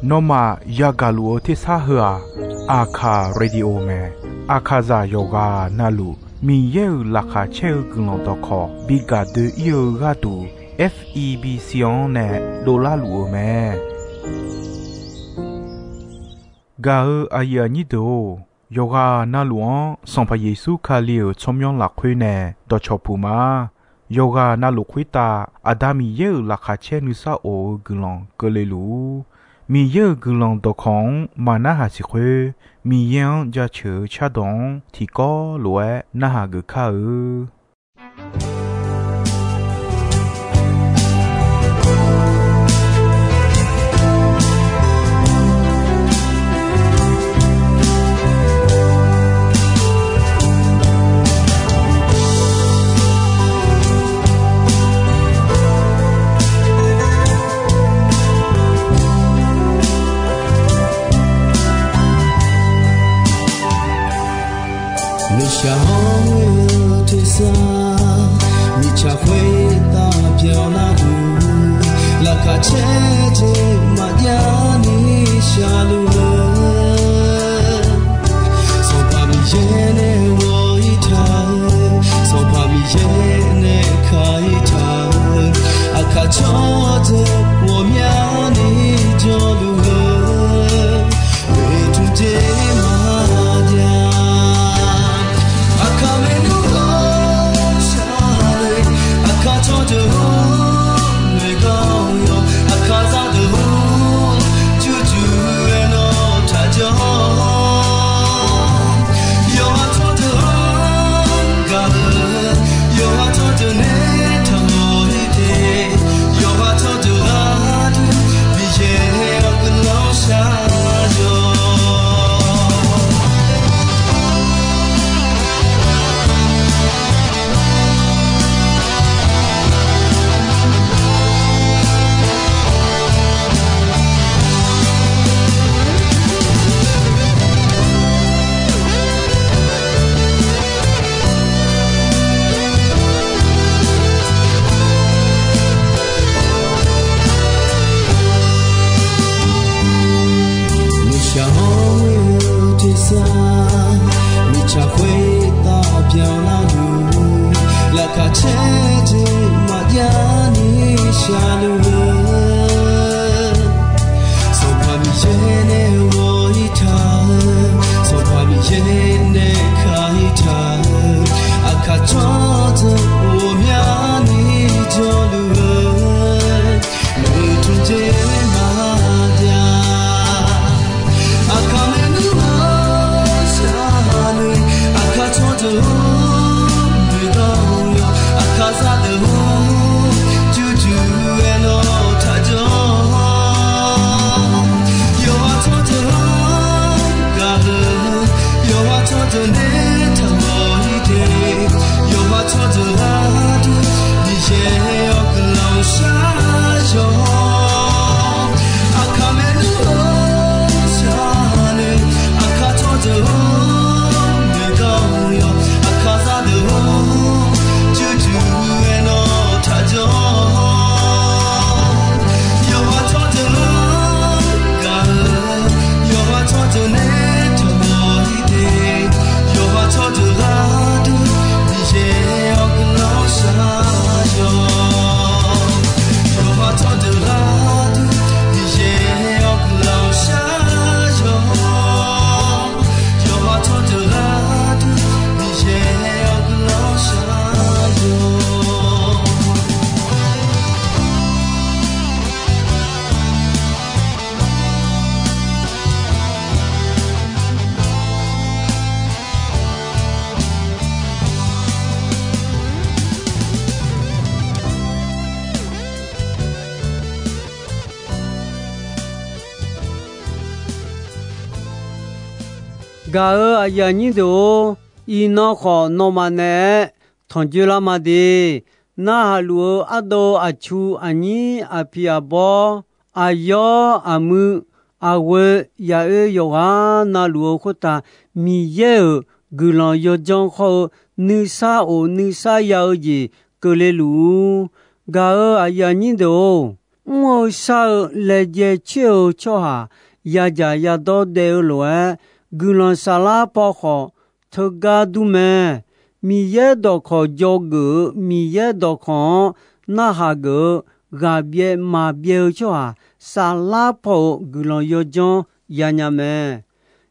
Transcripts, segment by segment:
นอมายากาลูที่ซาเฮออาคาเรดิโอเมอาคาซาโยกานาลูมีเยอลักคาเชลกุลองตอคอบิกาเดเยกาตู FEB ซิออนเนโดลาลูเมกาอายานิโดโยกานาลวงสองพระเยซูคาเลียวชมยองหลักคุยเนดอชอปูมาโยกานาลุคุยตาอาดามีเยอลักคาเชนุซาโอกุลองเกเลลูมีเยอะกุลองตอของมานาหาสิเควมียังจะเชื่อชาดงที่ก็รวยนาหากข้า你想我的啥？你才会打漂那路，拉卡车子马呀你下路了，送把米耶呢我一趟，送把米耶呢开一趟，阿卡车子我秒你着路了，为主的马呀。กาอายานิโดอีนอขอนอมาเนทอนจุลามาดีนาฮาลูอโดอาชูอันนี้อาพิอาบออายออามุอาเวยาโยฮานาลูโคตามีเยกุลอนโยจงขอนิสาโอนิสายาเยกเลลูกาอายานิโด我少来接秋秋哈，呀家呀到得了，古兰沙拉包好，他家都没，米也到靠交个，米也到靠那哈个，个别马别秋哈，沙拉包古兰要讲呀伢没，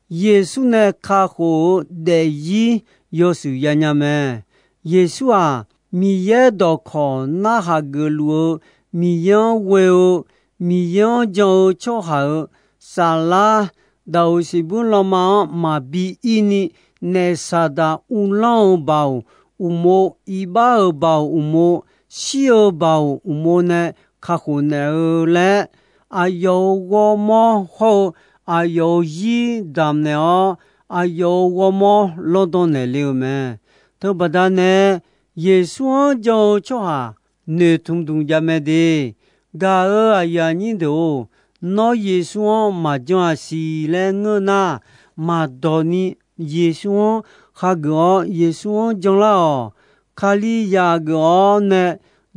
耶稣呢卡好得意，要是呀伢没，耶稣啊。米也到靠那哈个路，米样为哦，米样就巧好，沙拉到是不老嘛马比伊尼，那沙达乌浪包乌莫伊巴尔包乌莫西尔包乌莫呢，卡胡那尔嘞，啊有我么好，啊有伊达呢，啊有我么劳动那里面，都不但呢。耶稣就说哈，你通通家没的，噶尔呀你都，那耶稣嘛就是来我那，嘛到你耶稣哈个耶稣讲了哦，卡里呀个呢，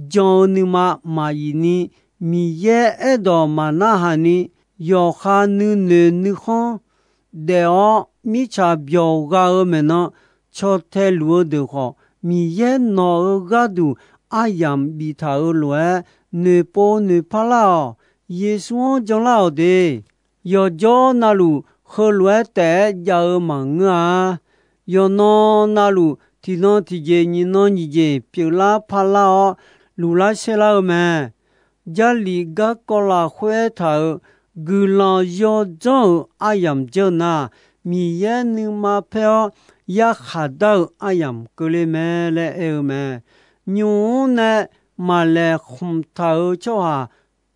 讲你嘛伊尼，米也爱到嘛那哈尼，要哈你好，的哦，米查表噶尔们呢，朝太路的好。米也拿个都阿样比他来，你不你怕了？耶稣讲了的，要叫那路和来的要忙啊，要那路提那提件你那你件，别啦怕了，路啦些了没？家里个过了回头，古老要走阿样叫那米也你嘛票。ya khadau ayam kule me le e me nyu ne ma le khum tao cho ha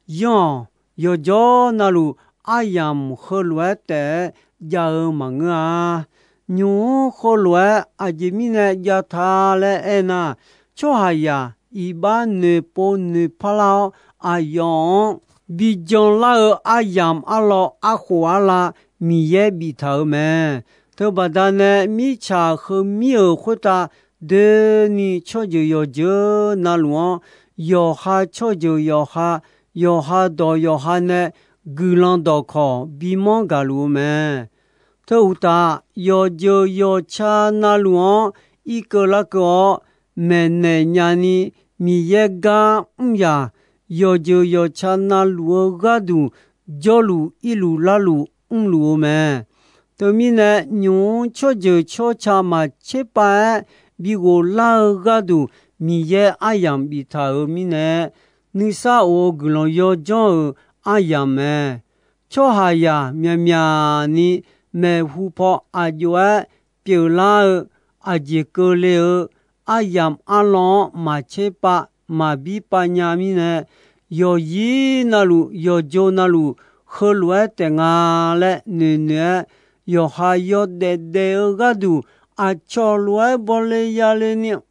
yo yo jo na lu ayam kholwa te ya ma nga nyu kholwa ajimi ne ya tha le e na cho ha ya i ba ne po ne phala ayon bi jon la ayam alo a khwa la mi ye bi thao me特巴达呢，米茶和米尔或者的你吃就要就那路，要哈吃就要哈到要哈呢，古浪到靠比忙个路么？特大要就要吃那路，一个那个没呢伢呢，米也干呀，要就要吃那路个度，这路一路那路路么？特米呢，牛吃就吃茶嘛，吃白比我老个多，米也阿样比他而米呢，你啥我个人要讲阿样么？吃下呀，面面呢，没湖泊阿就爱表拉阿杰个了，阿样阿郎嘛吃白嘛比白伢米呢，要伊那路要就那路，喝来等啊嘞，女。要还要得个度，啊，朝来不来呀嘞呢？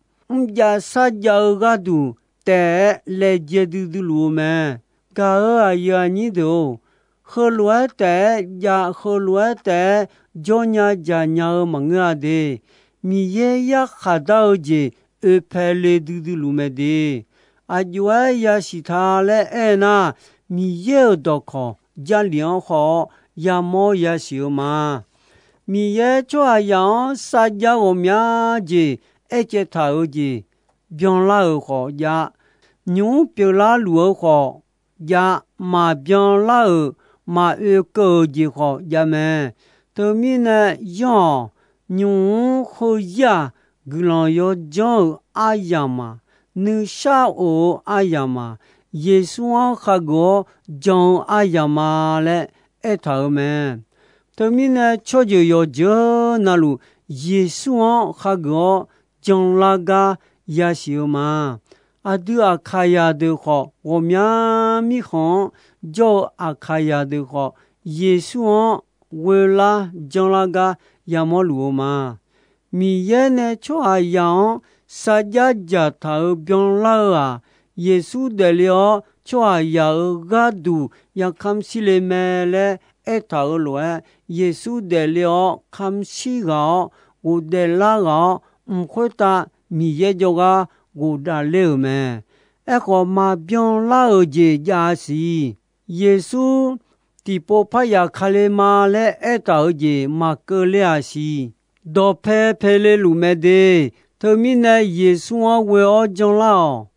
家啥家个度，得来接的路么？个呀你都，喝来得呀喝来得，叫伢家伢忙啊的，米也呀哈到的，拍来的路么的，啊，就呀是他嘞哎那，米也到靠，家良好，呀么也少嘛。米也做样撒家我面子，而且他儿子变老好呀，牛变老路好呀，马变老马个子好呀么？对面呢样牛和呀，个人要讲阿样嘛，你啥我阿样嘛？耶稣哈个讲阿样嘛嘞，而他们。特米呢，吃就要就那路，耶稣哈个将那个也是嘛，啊都阿卡亚的好，我们米行叫阿卡亚的好，耶稣为了将那个也没路嘛，米也呢吃阿样，撒家家头变老啊，耶稣得了吃阿样个度，也看起来没嘞。哎，他来耶稣得了，看西个，我得那个，会打米也就个，我打了没？个马边拉尔节亚西，耶稣地波帕亚卡雷马勒达尔节马格利亚西，多佩佩勒鲁梅的，特米呢耶稣啊为我讲了，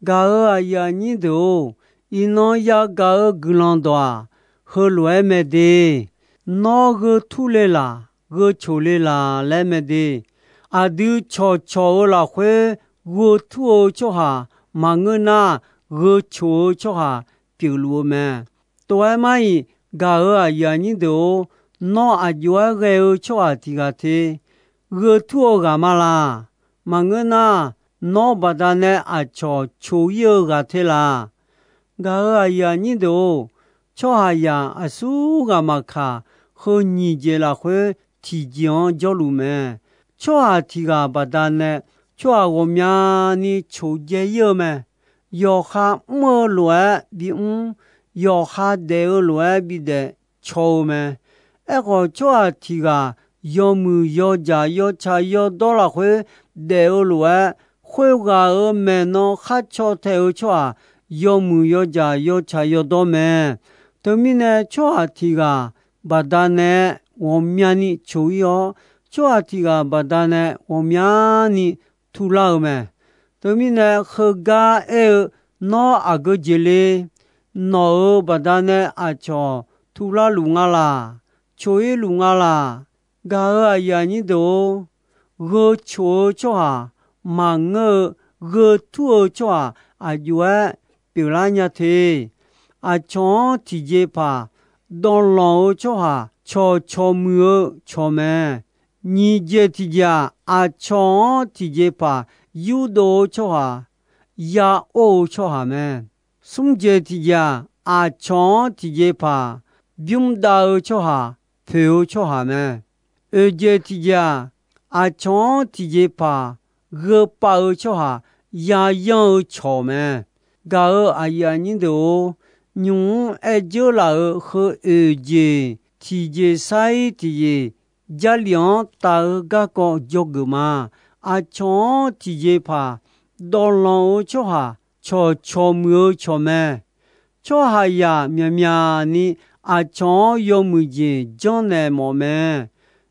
嘎尔呀你都，伊诺呀嘎尔格朗多，和罗梅的，那个土雷啦，个丘雷啦来梅的，阿杜悄啦会。个土就哈，马个那个球就哈，比如们，多嘛伊，嘎尔呀你都，那阿就个就哈提个提，个土干嘛啦？马个那，那把他呢阿球有个提啦，嘎尔呀你都，就哈呀阿苏干嘛卡，和你姐啦会提讲交流们，就哈提个把他呢。cho我们呢求解有没？要哈么乱比要哈得乱比的求没？个就提个要么要加要差要多了会得乱，会个没呢哈求头求要么要加要差要多没？对面呢就提个把单呢我们呢求要，就提个把单呢我们呢。土老们，对面呢和家那阿个节嘞，那把他呢阿叫土拉路阿啦，秋叶路阿啦，家阿呀你都，个秋叫啊，忙个土叫啊，阿就啊，表拉伢提，阿唱提节pa，当老叫啊，敲木敲门。你这提家阿唱提节pa，有多敲哈，呀哦敲哈们，送这提家阿唱提节pa，用到敲哈，票敲哈们，二这提家阿唱提节pa，个包敲哈，呀样敲们，搞阿呀你都用二九老和二节提节赛提节。家两大个个做个嘛，阿唱提节pa，到老就哈，敲木敲咩，敲下呀咩咩呢？阿唱要么节讲呢么咩，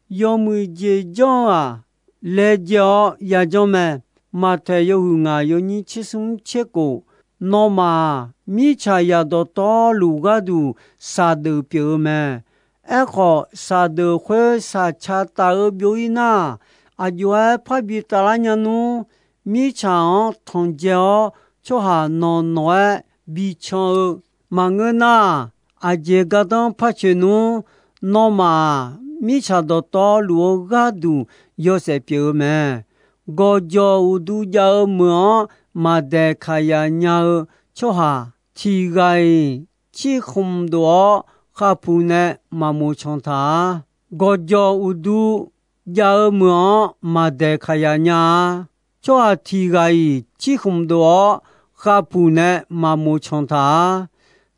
要么节讲啊，来叫也讲咩，马太有啊有你吃什吃过，那么米茶呀都到路个都啥都表咩。个啥都会啥查大个表演呐，阿就爱拍比达拉伢努，米场同教就哈闹爱比场，忙个呐，阿这个当拍去努，那么米场都到路个都有些表咩，个叫乌都叫么马得开呀伢就哈提个起红多。哈普呢马木长塔，国家乌都亚么马德卡亚냐，就阿提个几红多哈普呢马木长塔，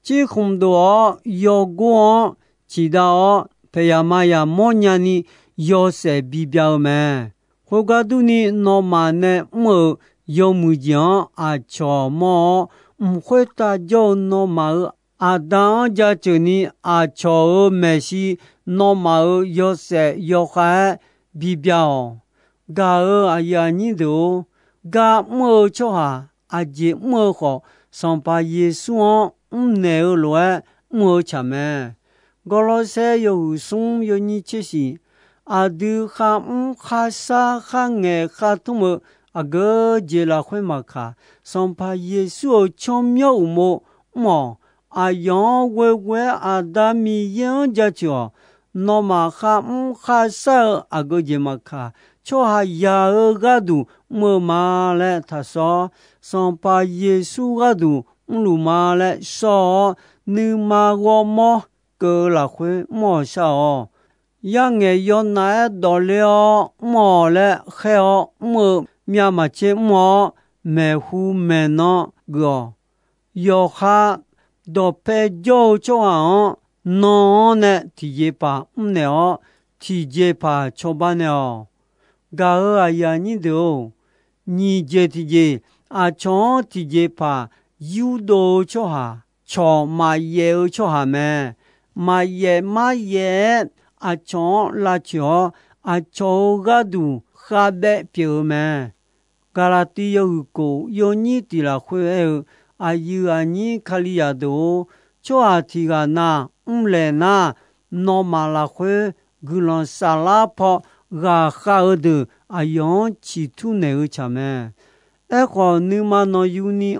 几红多有光知道培养玛雅莫伢呢有些比较咩，后个都呢那么呢么有木匠阿乔么唔会打叫那么。阿当家这里阿乔梅西那么有些有还比较，嘎阿呀你都嘎么就哈阿姐么好，上把耶稣奈来么前面，我老些有送有你这些，阿都哈哈啥哈爱哈多么阿个接了会嘛卡，上把耶稣巧妙么。阿样喂阿达米样家叫，那么哈啥阿个节嘛卡，就哈呀个都么嘛嘞，他说上把耶稣个都路嘛嘞说，你嘛我么个啦会么啥哦，样个要拿到了么嘞还要么面嘛切么没胡没那个，要哈。到拍照就啊，那呢提节pa唔了，提节pa错班了。噶阿呀你都，你这提节阿从提杰帕有多cho哈，从马耶cho哈咩？马耶，阿从拉cho阿从个度哈白表咩？嘎拉蒂有个有你的啦会阿有阿你卡里亚多，就阿提个那来那诺马拉会古兰萨拉坡个哈尔的阿用起土内下面。个你嘛那有你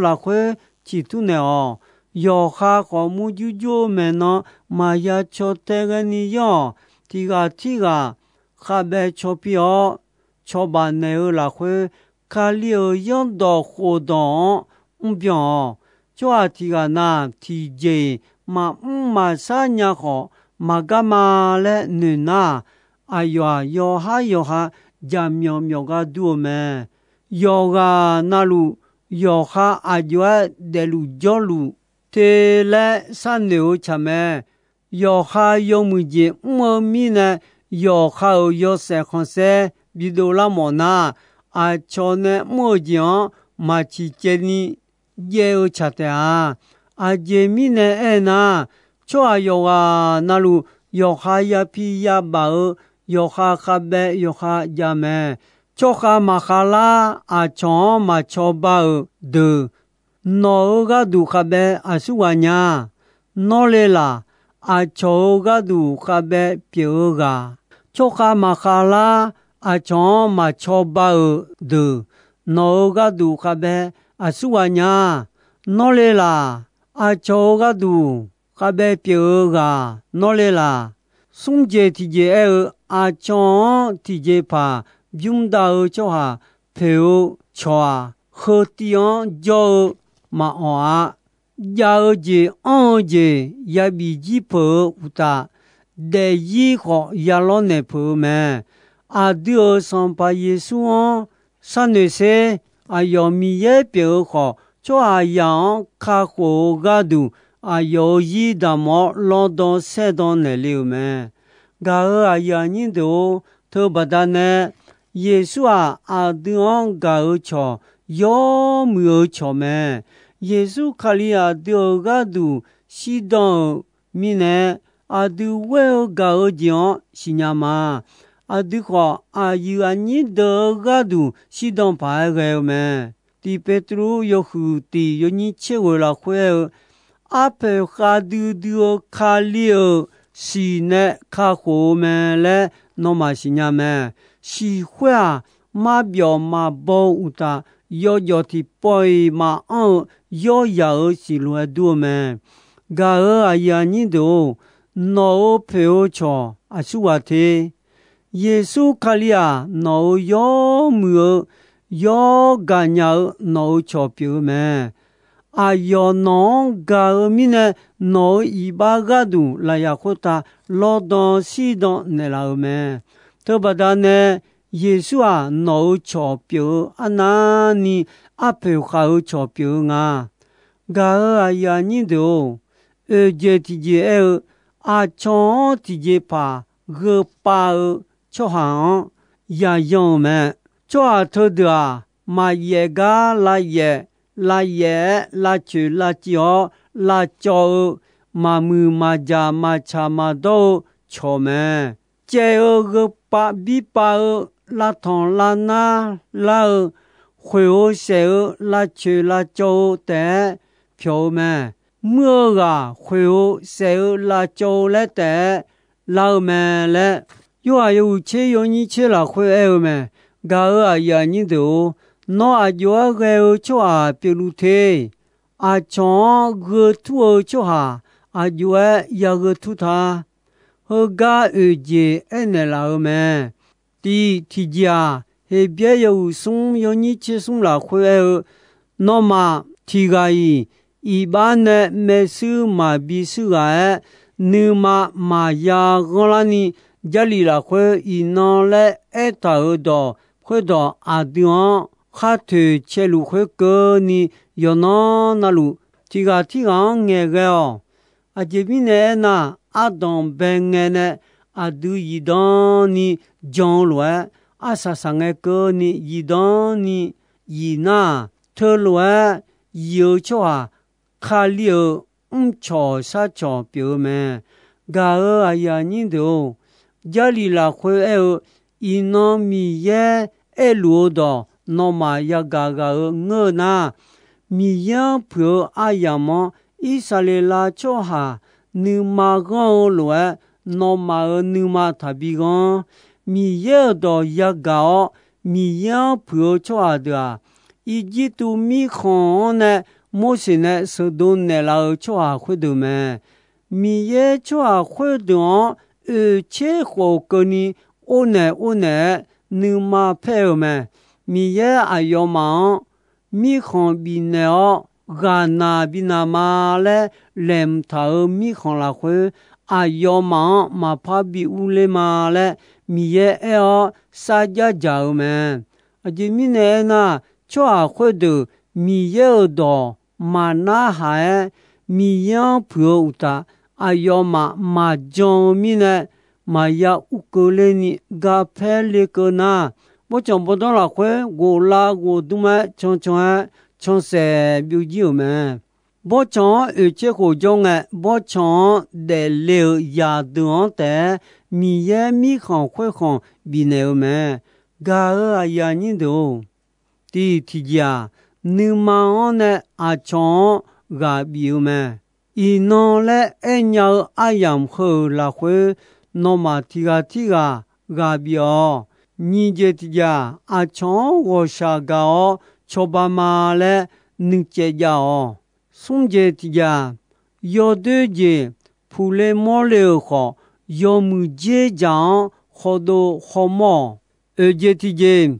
拉会起土内哦，要哈个木就没那嘛呀cho这个你要提个哈白cho皮哦。cho bạn này là khuê khá liều yon đỏ khổ đỏ biểu cho thì cả na thì dễ mà xa nhà họ mà gà mà lẽ nữ na yo ha giảm miêu gà đua mẹ yo gà na lu yo ha de lu yo lu thế lẽ xa nếu chả mẹ yo ha yo mùi dễ mơ mi nè yo ha yo sẽ không sẽ bị đồ la mò na cho nên mỗi giờ mà chỉ chơi ni dễ ở chả thế dễ mi nè na cho yo na lu yo ha ya pi ya ba yo ha be yo ha ya me cho ha ma ha la cho ma cho ba de no ga du ha be su wa nya no le la cho ga du ha be pi ga cho ha ma ha la cho ma cho ba de no ga du ha be su wa nya no le la cho ga du ha be pi ga no le la sung je ti je cho ti je pa byung da cho ha pheo cho ho tian jo ma wa ya je je ya bi ji po uta de yi ho ya lo ne po me Dieu sans pas Jésus ça ne sait yo mi ye pe ho cho ya ka ho ga du yo yi da mo lo don se don ne liu me ga ya ni do to ba da ne Yesu Dieu ga cho yo mu cho me Yesu khali Dieu ga du si don mi ne Dieu we ga jian si nya ma Dieu ko yu ni de ga du si don pa ga me ti Petru yo hu ti yo ni che we la hue pe ha du khali si ne ka ho me le no ma si nya me si hue ma bio ma bo uta yo ti poi ma yo ya si lo du me ga ya ni do no pe cho su wa te Yesu kalia no yo mu yo ga nya no cho pi me yo no ga mi ne no i ba ga du la ya khota lo don si don ne la me to ba da ne Yesu no cho pi ana ni pe kha cho pi nga ga ya ni do je ti je cho ti je pa ge pa cho hang ya yong me cho to de ma ye ga la ye la chu la chio la cho ma mu ma ja ma cha ma do cho me che ge pa bi pa la thon la na la hui se la chu la cho te phyo me mưa ga hui se la cho le te la me le yo che yo ni che la hui me ga ya ni do no yo ga cho pe lu te chon ge tu cho ha yo ya ge tu ta ho ga je en la me ti ja he bie yo sung yo ni che sung la hui no ma ti ga i ba ne me su ma bi su ga nu ma ya go la ni jali la hui i no le ta do hui do Dieu ha tu che lu hui ko ni yo no na lu ti ga nge ge je bi ne na don ben ne du yi don ni jon lo sa sa nge ko ni yi don ni 以那特罗有就啊卡里尔乔沙乔表们嘎尔哎呀你都家里啦会以那米耶路的那么呀嘎嘎我那米耶表哎呀么以色列啦就哈你嘛个罗那么你嘛他比个米耶的呀嘎米耶表就啊的以及都米看呢摩西呢是都呢老就啊会的么米耶就啊会的切合跟你我呢你嘛配么米耶哎哟嘛米看比呢嘎那比那嘛嘞连他米看啦会哎哟嘛怕比乌嘞嘛嘞米耶撒家家么啊这米呢那就啊会的米耶的嘛那还米耶不要的哎哟嘛将米呢嘛呀乌克兰尼嘎佩里克那我讲不到了会我拉我都没从些表演们我讲而且好讲的我讲的了亚当的米耶米看会看比那们嘎尔呀你都第提家你嘛呢啊讲嘎比们一弄嘞哎鸟哎样好啦会那么提个嘎比哦你这提家啊讲我下个哦乔巴马嘞你这家哦送这提家有的这普雷莫勒好有木这讲好多好么而这提家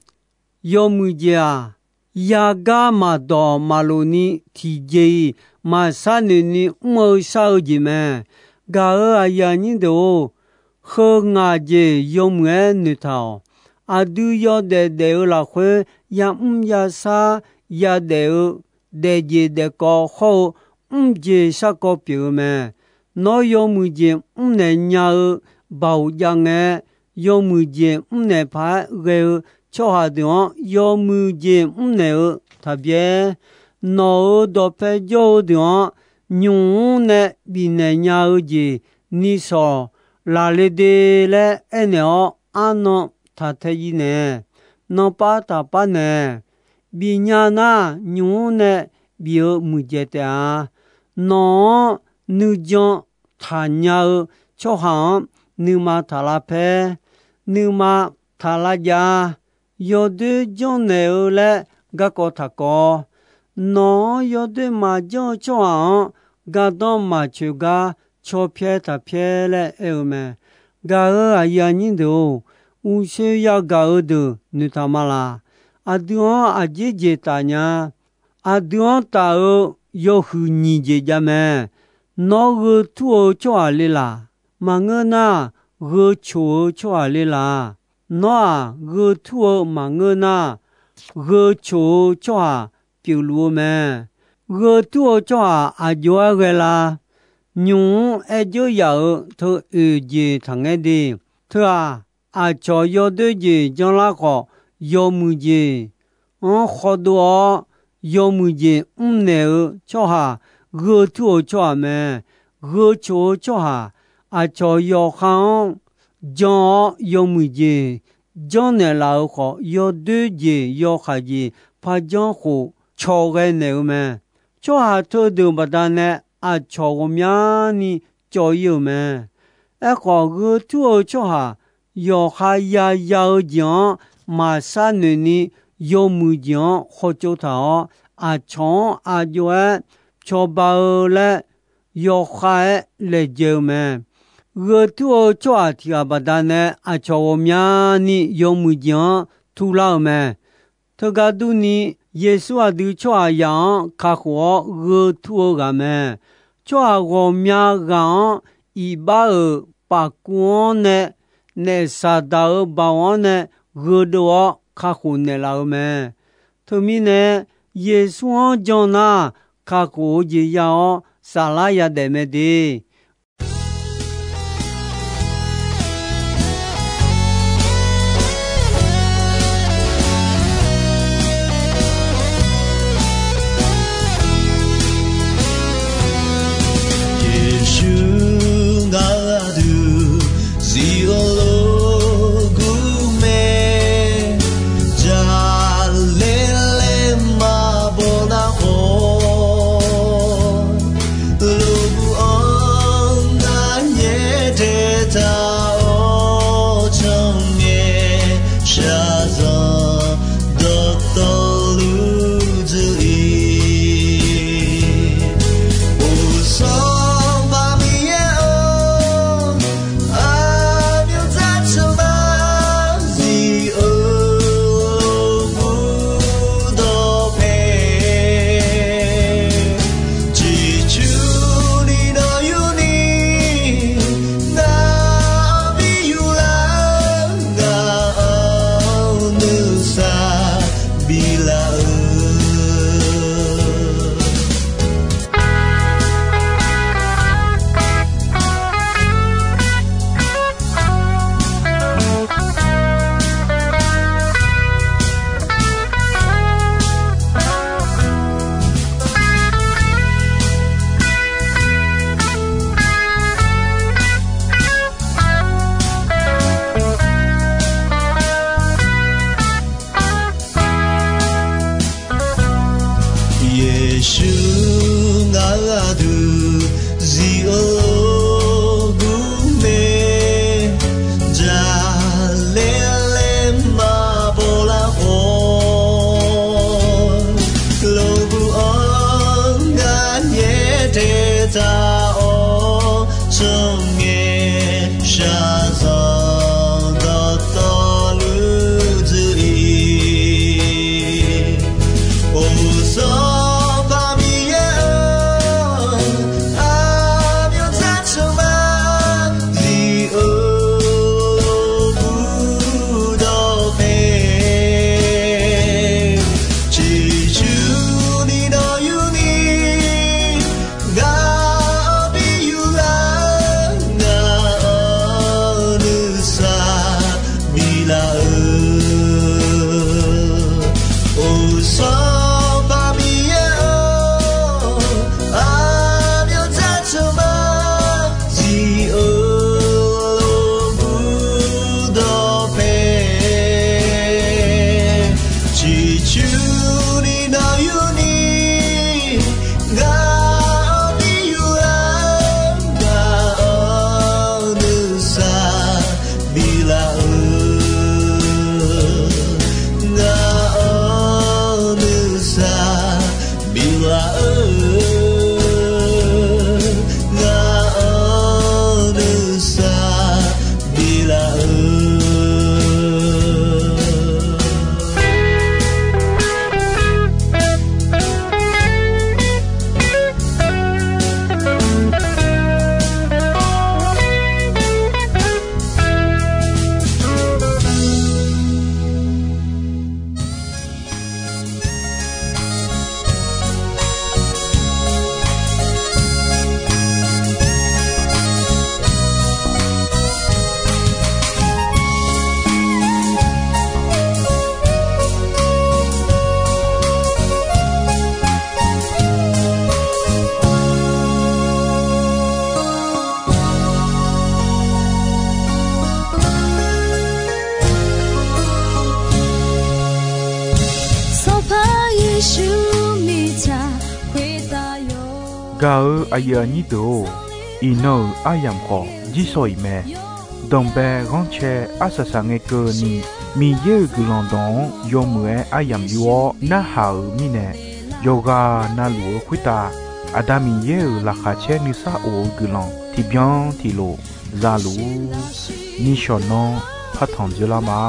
有木这啊呀嘎嘛多马路尼提这马山尼莫烧这么嘎尔呀你都和俺这有木你套啊都要的啦会呀呀啥呀的这的个好这啥个表么那有木这能呀保养的有木这能怕个就好的有木这能特别那都拍照的用呢比那呀这你说哪里的嘞哎呢安诺他太一呢那巴他巴呢比伢那牛呢比木节的那你讲他伢就好你嘛他拉拍你嘛他拉家有的讲呢嘞个个他个那有的嘛讲就好个当嘛就个钞票他票嘞哎么个哎呀你都我需要搞的你他妈啦啊对啊姐姐大娘啊对啊大有和你姐姐们那个土就啊里啦嘛个那个球就啊里啦那个土嘛个那个球就啊表露们个土就啊就啊个啦牛就要头姐堂个的头啊啊，就有的人讲那个有木人，好多有木人呢，就哈热土就么，热土就哈啊，就有行讲有木人，讲呢老好有的人有孩子怕讲好吵个呢么，就哈头都不单呢啊，吵个面呢就有么，哎个热土就哈。有还呀要讲马上呢有木讲好就他啊从啊就就把了有还来就么我都做提啊不但呢啊就我们呢有木讲土老么他个都呢耶稣啊都做样卡活我土个么做我们讲一把把光呢那啥到把我呢，我都卡混的老么？他们呢，耶稣讲那卡过也要啥啦呀的没的。ta ô trong nghe xa dòng đó to lưu dư ý ô gió ba mi a miêu ta trong ba gì ô bu đô phê chỉ chú đi đâu yêu ni ga bi yêu la na nữ sa bi la ô sao ba mi a miêu ta trong ba gì ô bu đô phê chỉ chú đi đâu yêu ni ga bi yêu la nữ sa bi la nữ sa bi la nữ sa bi la ga aya ni do ino ayam kho ji soi me dong be gon che asasa nge ko ni mi ye gulondon yo mue ayam yo na ha mi ne yoga na lu khwita adami ye la kha che ni sa o gulon ti bien ti lo za lu ni shonon phathon je la ma